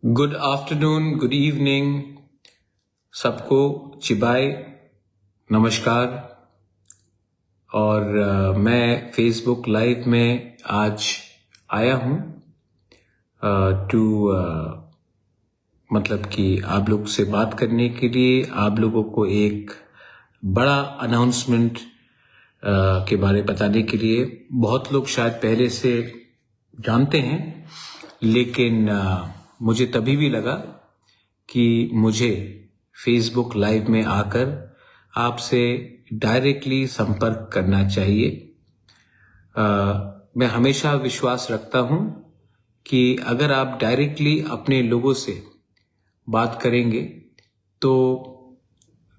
Good afternoon, good evening, सबको चिबाय नमस्कार। और मैं फेसबुक लाइव में आज आया हूँ टू मतलब कि आप लोग से बात करने के लिए, आप लोगों को एक बड़ा अनाउंसमेंट के बारे बताने के लिए। बहुत लोग शायद पहले से जानते हैं, लेकिन मुझे तभी भी लगा कि मुझे फेसबुक लाइव में आकर आपसे डायरेक्टली संपर्क करना चाहिए। मैं हमेशा विश्वास रखता हूं कि अगर आप डायरेक्टली अपने लोगों से बात करेंगे तो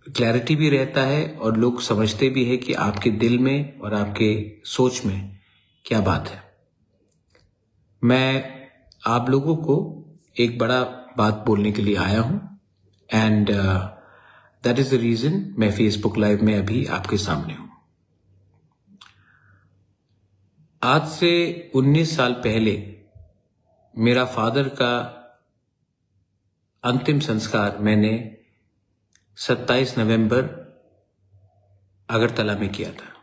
क्लैरिटी भी रहता है और लोग समझते भी है कि आपके दिल में और आपके सोच में क्या बात है। मैं आप लोगों को एक बड़ा बात बोलने के लिए आया हूं and that is the reason मैं फेसबुक लाइव में अभी आपके सामने हूं। आज से 19 साल पहले मेरा फादर का अंतिम संस्कार मैंने 27 नवंबर अगरतला में किया था।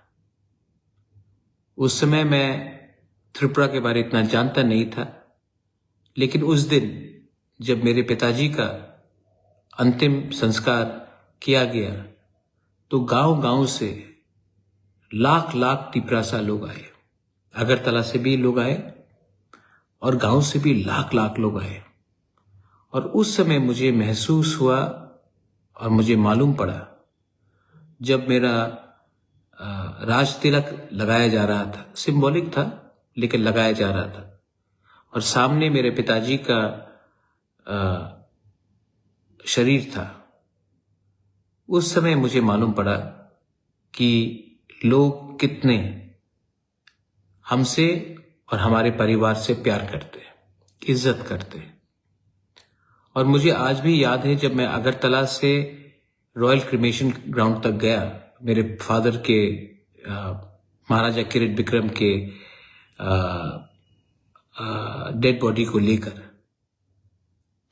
उस समय मैं त्रिपुरा के बारे इतना जानता नहीं था, लेकिन उस दिन जब मेरे पिताजी का अंतिम संस्कार किया गया तो गांव-गांव से लाख लाख तिपरासा लोग आए। अगरतला से भी लोग आए और गांव से भी लाख लाख लोग आए। और उस समय मुझे महसूस हुआ और मुझे मालूम पड़ा, जब मेरा राज तिलक लगाया जा रहा था, सिंबॉलिक था लेकिन लगाया जा रहा था, और सामने मेरे पिताजी का शरीर था, उस समय मुझे मालूम पड़ा कि लोग कितने हमसे और हमारे परिवार से प्यार करते हैं, इज्जत करते हैं। और मुझे आज भी याद है, जब मैं अगरतला से रॉयल क्रिमेशन ग्राउंड तक गया मेरे फादर के महाराजा किरीट विक्रम के डेड बॉडी को लेकर,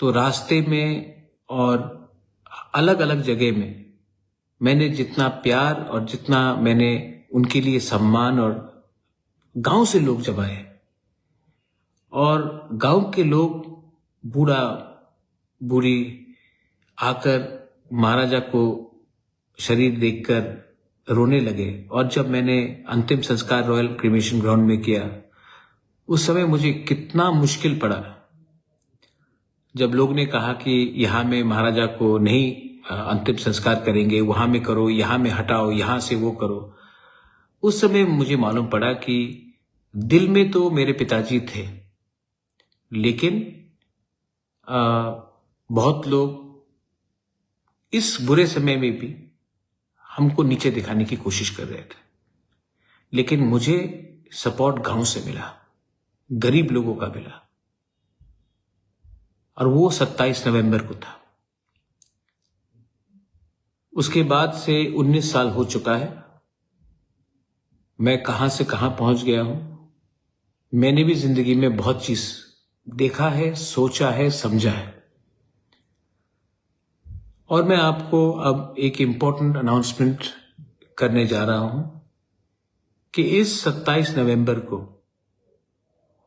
तो रास्ते में और अलग अलग जगह में मैंने जितना प्यार और जितना मैंने उनके लिए सम्मान, और गांव से लोग जब आए और गांव के लोग बूढ़ा बूढ़ी आकर महाराजा को शरीर देखकर रोने लगे। और जब मैंने अंतिम संस्कार रॉयल क्रिमेशन ग्राउंड में किया, उस समय मुझे कितना मुश्किल पड़ा जब लोग ने कहा कि यहाँ में महाराजा को नहीं अंतिम संस्कार करेंगे, वहां में करो, यहाँ में हटाओ, यहाँ से वो करो। उस समय मुझे मालूम पड़ा कि दिल में तो मेरे पिताजी थे, लेकिन बहुत लोग इस बुरे समय में भी हमको नीचे दिखाने की कोशिश कर रहे थे। लेकिन मुझे सपोर्ट गांव से मिला, गरीब लोगों का मिला, और वो 27 नवंबर को था। उसके बाद से 19 साल हो चुका है। मैं कहां से कहां पहुंच गया हूं। मैंने भी जिंदगी में बहुत चीज देखा है, सोचा है, समझा है। और मैं आपको अब एक इम्पोर्टेंट अनाउंसमेंट करने जा रहा हूं कि इस 27 नवंबर को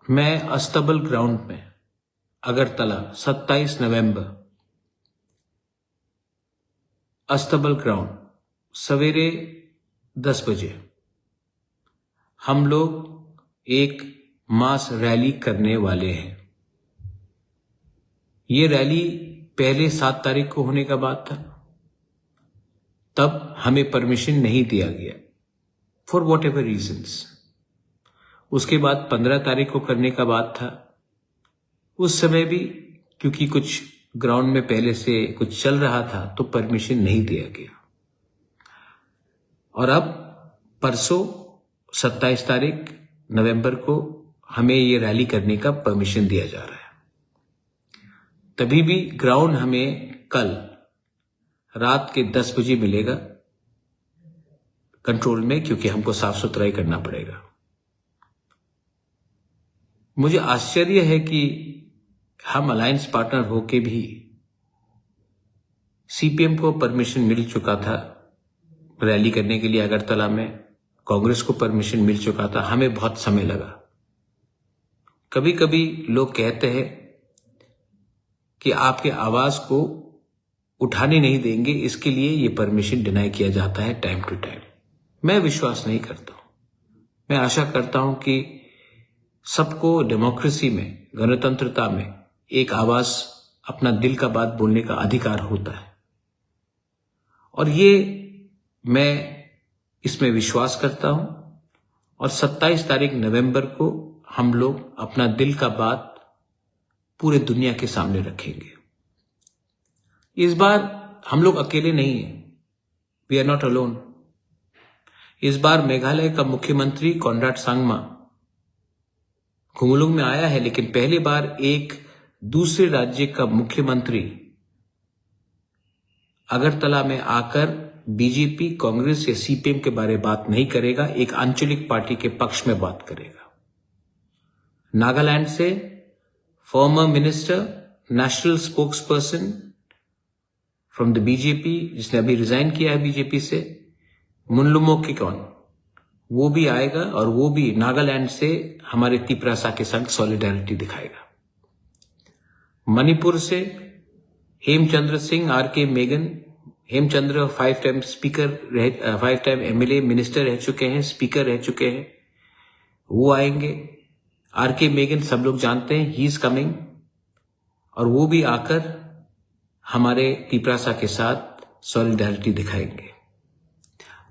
मैं अस्तबल ग्राउंड में अगरतला 27 नवंबर अस्तबल ग्राउंड सवेरे 10 बजे हम लोग एक मास रैली करने वाले हैं। ये रैली पहले 7 तारीख को होने का बात था, तब हमें परमिशन नहीं दिया गया फॉर वॉट एवर रीजन्स। उसके बाद 15 तारीख को करने का बात था, उस समय भी क्योंकि कुछ ग्राउंड में पहले से कुछ चल रहा था तो परमिशन नहीं दिया गया। और अब परसों 27 तारीख नवंबर को हमें ये रैली करने का परमिशन दिया जा रहा है। तभी भी ग्राउंड हमें कल रात के 10 बजे मिलेगा कंट्रोल में, क्योंकि हमको साफ सुथराई करना पड़ेगा। मुझे आश्चर्य है कि हम अलायंस पार्टनर होके भी सीपीएम को परमिशन मिल चुका था रैली करने के लिए अगरतला में, कांग्रेस को परमिशन मिल चुका था, हमें बहुत समय लगा। कभी कभी लोग कहते हैं कि आपके आवाज को उठाने नहीं देंगे, इसके लिए ये परमिशन डिनाई किया जाता है टाइम टू टाइम। मैं विश्वास नहीं करता हूं। मैं आशा करता हूं कि सबको डेमोक्रेसी में, गणतंत्रता में एक आवाज, अपना दिल का बात बोलने का अधिकार होता है, और ये मैं इसमें विश्वास करता हूं। और 27 तारीख नवंबर को हम लोग अपना दिल का बात पूरे दुनिया के सामने रखेंगे। इस बार हम लोग अकेले नहीं हैं, वी आर नॉट अलोन। इस बार मेघालय का मुख्यमंत्री कॉनराड सांगमा खुमुलुंग में आया है, लेकिन पहली बार एक दूसरे राज्य का मुख्यमंत्री अगरतला में आकर बीजेपी, कांग्रेस या सीपीएम के बारे में बात नहीं करेगा, एक आंचलिक पार्टी के पक्ष में बात करेगा। नागालैंड से former minister, national spokesperson from the BJP, जिसने अभी रिजाइन किया है बीजेपी से, मुनलुमो किकॉन, वो भी आएगा और वो भी नागालैंड से हमारे तिपरासा के संग सॉलिडारिटी दिखाएगा। मणिपुर से हेमचंद्र सिंह, आरके मेगन, Hemchandra 5 time speaker, 5 time MLA, minister रह चुके हैं, स्पीकर रह चुके हैं, वो आएंगे। आरके मेगन सब लोग जानते हैं, ही इज कमिंग, और वो भी आकर हमारे तिपरासा के साथ सॉलिडारिटी दिखाएंगे।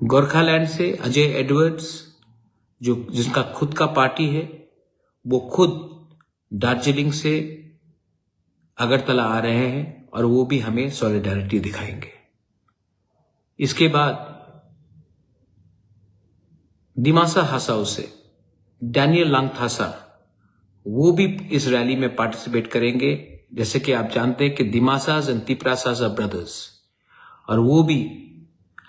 गोरखालैंड से अजय एडवर्ड्स, जिसका खुद का पार्टी है, वो खुद दार्जिलिंग से अगरतला आ रहे हैं और वो भी हमें सॉलिडारिटी दिखाएंगे। इसके बाद दिमासा हासाओ से डैनियल लांगथासा, वो भी इस रैली में पार्टिसिपेट करेंगे। जैसे कि आप जानते हैं कि दिमासाज एंड तिपरासाज आर ब्रदर्स, और वो भी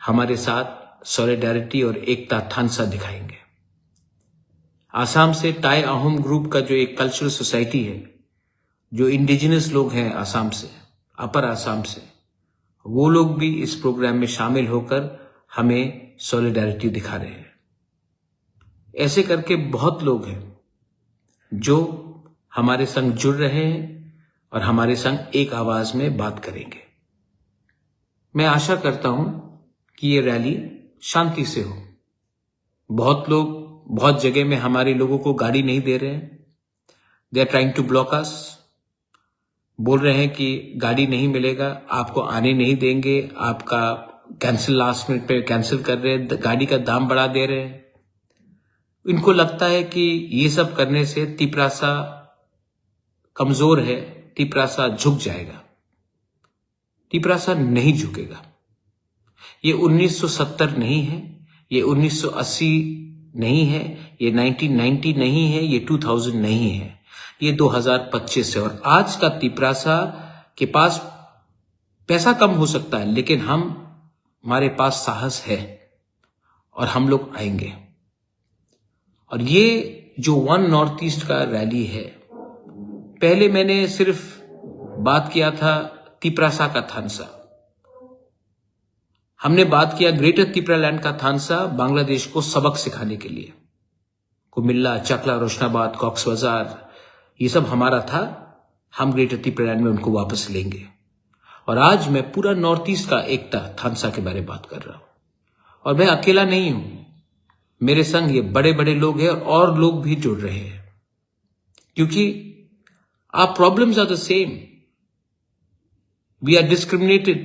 हमारे साथ सॉलिडारिटी और एकता थानसा दिखाएंगे। आसाम से टाई अहोम ग्रुप का जो एक कल्चरल सोसाइटी है, जो इंडिजिनस लोग हैं आसाम से, अपर आसाम से, वो लोग भी इस प्रोग्राम में शामिल होकर हमें सॉलिडारिटी दिखा रहे हैं। ऐसे करके बहुत लोग हैं जो हमारे संग जुड़ रहे हैं और हमारे संग एक आवाज में बात करेंगे। मैं आशा करता हूं कि ये रैली शांति से हो। बहुत लोग बहुत जगह में हमारे लोगों को गाड़ी नहीं दे रहे हैं, they are trying to block us, बोल रहे हैं कि गाड़ी नहीं मिलेगा, आपको आने नहीं देंगे, आपका कैंसिल, लास्ट मिनट पे कैंसिल कर रहे हैं, गाड़ी का दाम बढ़ा दे रहे हैं। इनको लगता है कि ये सब करने से तिपरासा कमजोर है, तिपरासा झुक जाएगा। तिपरासा नहीं झुकेगा। ये 1970 नहीं है, ये 1980 नहीं है, ये 1990 नहीं है, ये 2000 नहीं है, ये 2025 है। और आज का तिपरासा के पास पैसा कम हो सकता है, लेकिन हमारे पास साहस है और हम लोग आएंगे। और ये जो वन नॉर्थ ईस्ट का रैली है, पहले मैंने सिर्फ बात किया था तिपरासा का थानसा, हमने बात किया ग्रेटर तिपरालैंड का थानसा, बांग्लादेश को सबक सिखाने के लिए। कुमिल्ला, चकला, रोशनाबाद, कॉक्स बाजार, ये सब हमारा था, हम ग्रेटर तिपरालैंड में उनको वापस लेंगे। और आज मैं पूरा नॉर्थ ईस्ट का एकता थानसा के बारे में बात कर रहा हूं, और मैं अकेला नहीं हूं, मेरे संग ये बड़े बड़े लोग हैं और लोग भी जुड़ रहे हैं, क्योंकि our problems are the same. We are discriminated,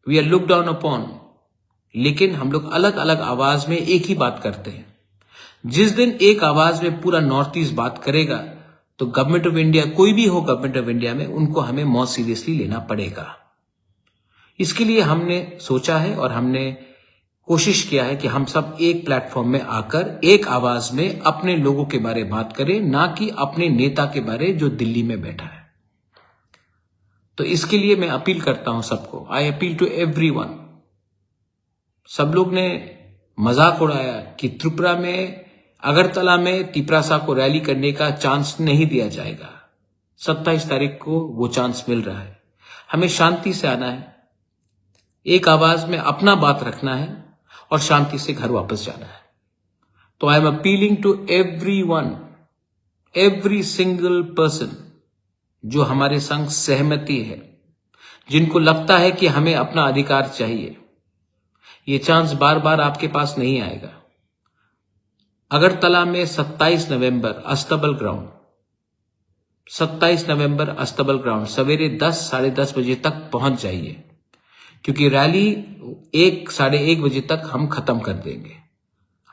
we are looked down upon, लेकिन हम लोग अलग अलग आवाज में एक ही बात करते हैं। जिस दिन एक आवाज में पूरा नॉर्थ ईस्ट बात करेगा, तो गवर्नमेंट ऑफ इंडिया, कोई भी हो गवर्नमेंट ऑफ इंडिया में, उनको हमें बहुत सीरियसली लेना पड़ेगा। इसके लिए हमने सोचा है और हमने कोशिश किया है कि हम सब एक प्लेटफॉर्म में आकर एक आवाज में अपने लोगों के बारे में बात करें, ना कि अपने नेता के बारे जो दिल्ली में बैठा है। तो इसके लिए मैं अपील करता हूं सबको, आई अपील टू एवरीवन। सब लोग ने मजाक उड़ाया कि त्रिपुरा में, अगरतला में तिपरासा को रैली करने का चांस नहीं दिया जाएगा। 27 तारीख को वो चांस मिल रहा है। हमें शांति से आना है, एक आवाज में अपना बात रखना है और शांति से घर वापस जाना है। तो I am appealing to everyone, every single person जो हमारे संग सहमति है, जिनको लगता है कि हमें अपना अधिकार चाहिए। ये चांस बार बार आपके पास नहीं आएगा। अगरतला में 27 नवंबर अस्तबल ग्राउंड, 27 नवंबर अस्तबल ग्राउंड सवेरे 10 साढ़े 10 बजे तक पहुंच जाइए, क्योंकि रैली 1 साढ़े 1 बजे तक हम खत्म कर देंगे।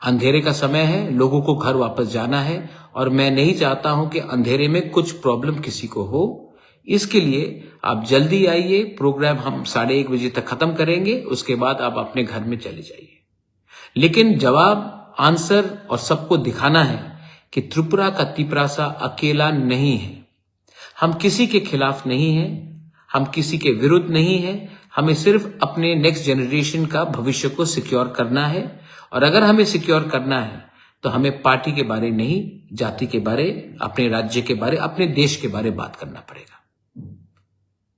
अंधेरे का समय है, लोगों को घर वापस जाना है और मैं नहीं चाहता हूं कि अंधेरे में कुछ प्रॉब्लम किसी को हो। इसके लिए आप जल्दी आइए। प्रोग्राम हम 1:30 बजे तक खत्म करेंगे, उसके बाद आप अपने घर में चले जाइए। लेकिन जवाब, आंसर और सबको दिखाना है कि त्रिपुरा का तिपरासा अकेला नहीं है। हम किसी के खिलाफ नहीं हैं, हम किसी के विरुद्ध नहीं हैं। हमें सिर्फ अपने नेक्स्ट जनरेशन का भविष्य को सिक्योर करना है, और अगर हमें सिक्योर करना है तो हमें पार्टी के बारे नहीं, जाति के बारे, अपने राज्य के बारे, अपने देश के बारे बात करना पड़ेगा।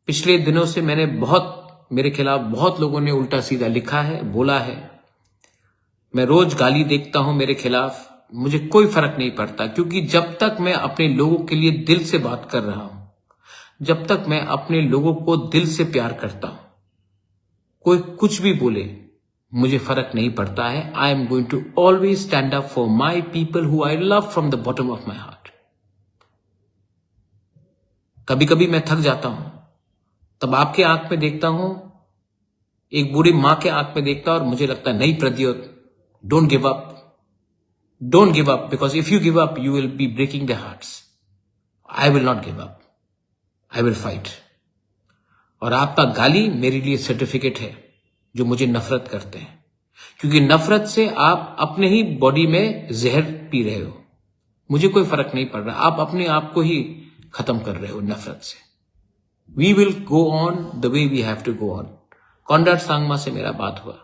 पिछले दिनों से मेरे खिलाफ बहुत लोगों ने उल्टा सीधा लिखा है, बोला है। मैं रोज गाली देखता हूं मेरे खिलाफ, मुझे कोई फर्क नहीं पड़ता, क्योंकि जब तक मैं अपने लोगों के लिए दिल से बात कर रहा हूं, जब तक मैं अपने लोगों को दिल से प्यार करता हूं, कोई कुछ भी बोले मुझे फर्क नहीं पड़ता है। I am going to always stand up for my people who I love from the bottom of my heart. कभी कभी मैं थक जाता हूं, तब आपके आंख में देखता हूं, एक बूढ़ी मां के आंख में देखता हूं और मुझे लगता है, नहीं Pradyot, don't give up, don't give up, because if you give up you will be breaking their hearts. I will not give up, I will fight. और आपका गाली मेरे लिए सर्टिफिकेट है जो मुझे नफरत करते हैं, क्योंकि नफरत से आप अपने ही बॉडी में जहर पी रहे हो। मुझे कोई फर्क नहीं पड़ रहा, आप अपने आप को ही खत्म कर रहे हो नफरत से। We will go on the way we have to go on. Conrad Sangma से मेरा बात हुआ,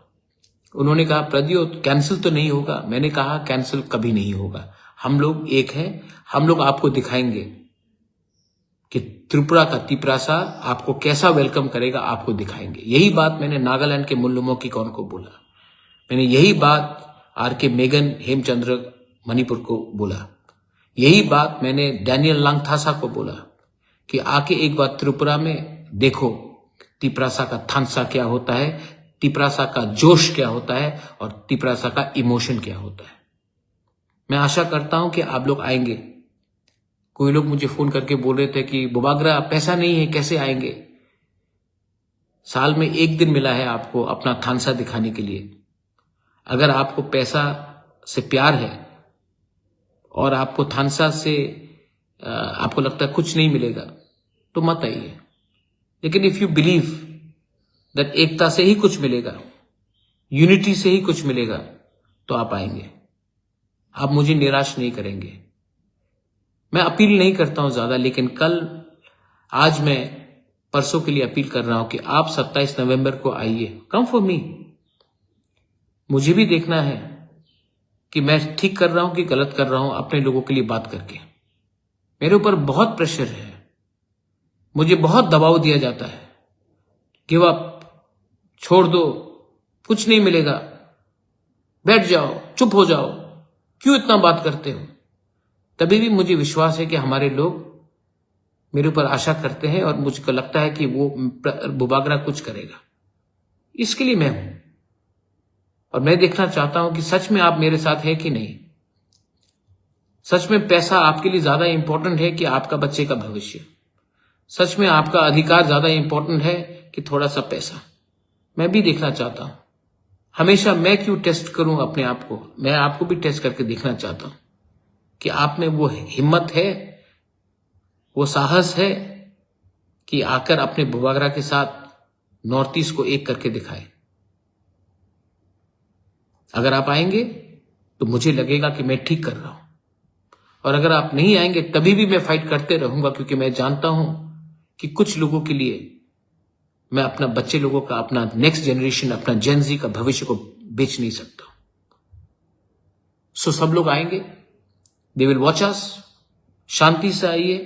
उन्होंने कहा प्रद्योत कैंसिल तो नहीं होगा। मैंने कहा कैंसिल कभी नहीं होगा, हम लोग एक हैं, हम लोग आपको दिखाएंगे कि त्रिपुरा का तिपरासा आपको कैसा वेलकम करेगा, आपको दिखाएंगे। यही बात मैंने नागालैंड के मुल्लुमो की कौन को बोला, मैंने यही बात आर.के. मेगन हेमचंद्र मणिपुर को बोला, यही बात मैंने डैनियल लांगथासा को बोला कि आके एक बार त्रिपुरा में देखो तिपरासा का थानसा क्या होता है, तिपरासा का जोश क्या होता है और तिपरासा का इमोशन क्या होता है। मैं आशा करता हूं कि आप लोग आएंगे। कोई लोग मुझे फोन करके बोल रहे थे कि बुबागरा पैसा नहीं है, कैसे आएंगे। साल में एक दिन मिला है आपको अपना थानसा दिखाने के लिए। अगर आपको पैसा से प्यार है और आपको थानसा से आपको लगता है कुछ नहीं मिलेगा तो मत आइए। लेकिन इफ यू बिलीव दैट एकता से ही कुछ मिलेगा, यूनिटी से ही कुछ मिलेगा, तो आप आएंगे। आप मुझे निराश नहीं करेंगे। मैं अपील नहीं करता हूं ज्यादा, लेकिन आज मैं परसों के लिए अपील कर रहा हूं कि आप 27 नवंबर को आइए। Come for me. मुझे भी देखना है कि मैं ठीक कर रहा हूं कि गलत कर रहा हूं, अपने लोगों के लिए बात करके। मेरे ऊपर बहुत प्रेशर है, मुझे बहुत दबाव दिया जाता है, गिव अप, छोड़ दो, कुछ नहीं मिलेगा, बैठ जाओ, चुप हो जाओ, क्यों इतना बात करते हो। तभी भी मुझे विश्वास है कि हमारे लोग मेरे ऊपर आशा करते हैं और मुझको लगता है कि वो बुबागरा कुछ करेगा। इसके लिए मैं हूं और मैं देखना चाहता हूं कि सच में आप मेरे साथ है कि नहीं। सच में पैसा आपके लिए ज्यादा इंपॉर्टेंट है कि आपका बच्चे का भविष्य। सच में आपका अधिकार ज्यादा इंपॉर्टेंट है कि थोड़ा सा पैसा। मैं भी देखना चाहता हूं। हमेशा मैं क्यों टेस्ट करूं अपने आप को, मैं आपको भी टेस्ट करके देखना चाहता हूं कि आप में वो हिम्मत है, वो साहस है कि आकर अपने बुबागरा के साथ नॉर्थ ईस्ट को एक करके दिखाए। अगर आप आएंगे तो मुझे लगेगा कि मैं ठीक कर रहा हूं, और अगर आप नहीं आएंगे तभी भी मैं फाइट करते रहूंगा, क्योंकि मैं जानता हूं कि कुछ लोगों के लिए मैं अपना बच्चे लोगों का, अपना नेक्स्ट जनरेशन, अपना जेनजी का भविष्य को बेच नहीं सकता। सो सब लोग आएंगे, दे विल वॉच अस। शांति से आइए,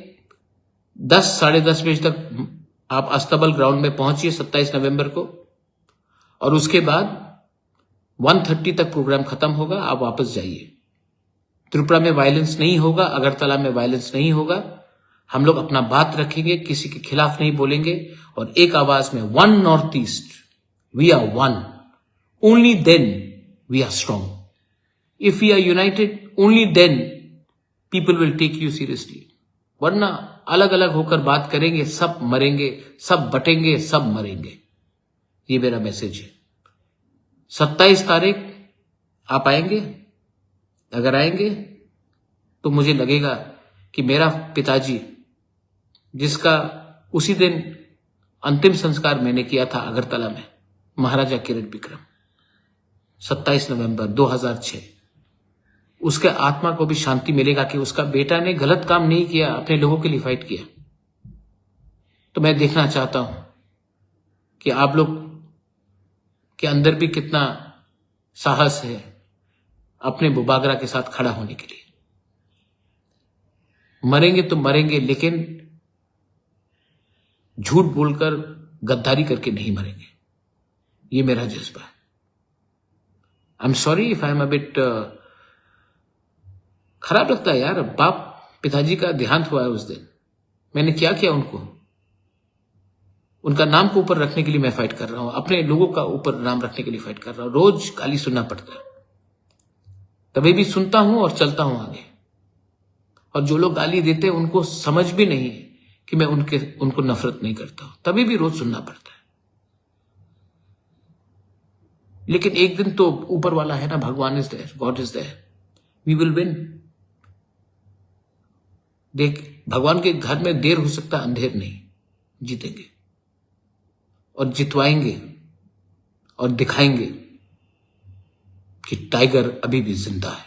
10 साढ़े 10 बजे तक आप अस्तबल ग्राउंड में पहुंचिए 27 नवंबर को, और उसके बाद 1:30 तक प्रोग्राम खत्म होगा, आप वापस जाइए। त्रिपुरा में वायलेंस नहीं होगा, अगरतला में वायलेंस नहीं होगा। हम लोग अपना बात रखेंगे, किसी के खिलाफ नहीं बोलेंगे, और एक आवाज में one north east, we are one, only then we are strong. If we are united, only then people will take you seriously. वरना अलग अलग होकर बात करेंगे, सब मरेंगे, सब बटेंगे, सब मरेंगे। ये मेरा मैसेज है। 27 तारीख आप आएंगे? अगर आएंगे तो मुझे लगेगा कि मेरा पिताजी, जिसका उसी दिन अंतिम संस्कार मैंने किया था अगरतला में, महाराजा किरण विक्रम, 27 नवंबर 2006, उसके आत्मा को भी शांति मिलेगा कि उसका बेटा ने गलत काम नहीं किया, अपने लोगों के लिए फाइट किया। तो मैं देखना चाहता हूं कि आप लोग के अंदर भी कितना साहस है अपने बुबागरा के साथ खड़ा होने के लिए। मरेंगे तो मरेंगे, लेकिन झूठ बोलकर, गद्दारी करके नहीं मरेंगे। ये मेरा जज्बा है। I am sorry if I am a bit, खराब लगता है यार। बाप पिताजी का देहांत हुआ है उस दिन, मैंने क्या किया उनको? उनका नाम को ऊपर रखने के लिए मैं फाइट कर रहा हूं, अपने लोगों का ऊपर नाम रखने के लिए फाइट कर रहा हूं। रोज गाली सुनना पड़ता है, तभी भी सुनता हूं और चलता हूं आगे। और जो लोग गाली देते हैं उनको समझ भी नहीं है कि मैं उनको नफरत नहीं करता हूं, तभी भी रोज सुनना पड़ता है। लेकिन एक दिन तो ऊपर वाला है ना, Bhagwan is there, God is there, we will win. देख, भगवान के घर में देर हो सकता है, अंधेर नहीं। जीतेंगे और जितवाएंगे और दिखाएंगे कि टाइगर अभी भी जिंदा है।